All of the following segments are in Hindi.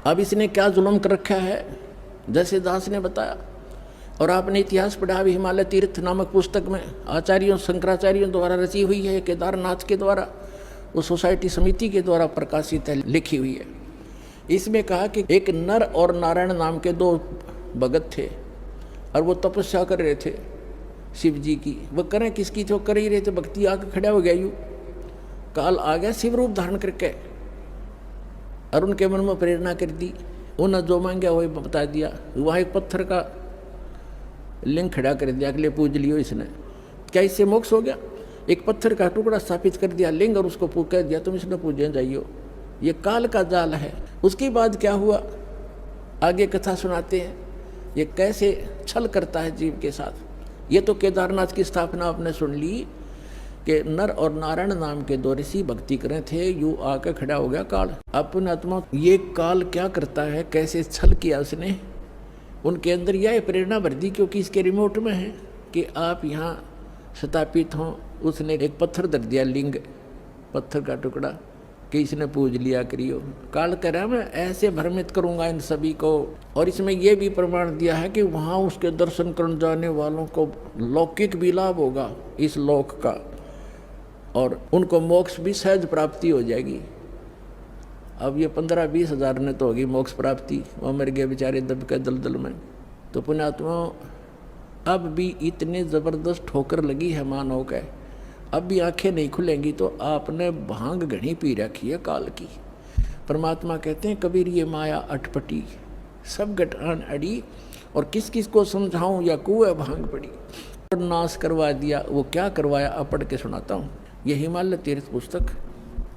अब इसने क्या जुल्म कर रखा है, जैसे दास ने बताया। और आपने इतिहास पढ़ा भी, हिमालय तीर्थ नामक पुस्तक में आचार्यों शंकराचार्यों द्वारा रची हुई है, केदारनाथ के द्वारा, वो सोसाइटी समिति के द्वारा प्रकाशित है, लिखी हुई है। इसमें कहा कि एक नर और नारायण नाम के दो भगत थे और वो तपस्या कर रहे थे शिव जी की। वो करें किसकी थे, वो कर ही रहे थे, भक्ति आके खड़ा हो गया। यूँ काल आ गया शिव रूप धारण करके और उनके मन में प्रेरणा कर दी। उन्हें जो मांगा वही बता दिया। वहाँ एक पत्थर का लिंग खड़ा कर दिया, अगले पूज लियो इसने। क्या इससे मोक्ष हो गया? एक पत्थर का टुकड़ा स्थापित कर दिया लिंग और उसको कह दिया तुम इसने पूजने जाइयो। ये काल का जाल है। उसके बाद क्या हुआ, आगे कथा सुनाते हैं ये कैसे छल करता है जीव के साथ। ये तो केदारनाथ की स्थापना आपने सुन ली कि नर और नारायण नाम के दो ऋषि भक्ति करें थे, यूँ आकर खड़ा हो गया काल। अपने आत्मा ये काल क्या करता है, कैसे छल किया उसने। उनके अंदर यह प्रेरणा भर दी क्योंकि इसके रिमोट में है कि आप यहाँ स्थापित हों। उसने एक पत्थर धर दिया, लिंग पत्थर का टुकड़ा, कि इसने पूज लिया करियो। काल कह रहा मैं ऐसे भ्रमित करूँगा इन सभी को। और इसमें यह भी प्रमाण दिया है कि वहाँ उसके दर्शन करने जाने वालों को लौकिक भी लाभ होगा इस लोक का, और उनको मोक्ष भी सहज प्राप्ति हो जाएगी। अब ये 15-20 हज़ार ने तो होगी मोक्ष प्राप्ति, वो मर गए बेचारे दब के दलदल में। तो पुण्यात्मा अब भी इतने ज़बरदस्त ठोकर लगी है मानव के, अब भी आंखें नहीं खुलेंगी। तो आपने भांग घनी पी रखी है काल की। परमात्मा कहते हैं कबीर ये माया अटपटी, सब गठान अड़ी, और किस किस को समझाऊं या कुएं भांग पड़ी। और नाश करवा दिया। वो क्या करवाया अब पढ़ के सुनाता हूँ। ये हिमालय तीर्थ पुस्तक,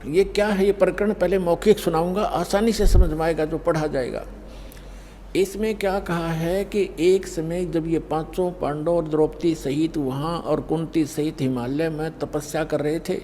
ये क्या है, ये प्रकरण पहले मौखिक सुनाऊंगा, आसानी से समझ में आएगा जो पढ़ा जाएगा। इसमें क्या कहा है कि एक समय जब ये पांचों पांडव और द्रौपदी सहित वहाँ और कुंती सहित हिमालय में तपस्या कर रहे थे,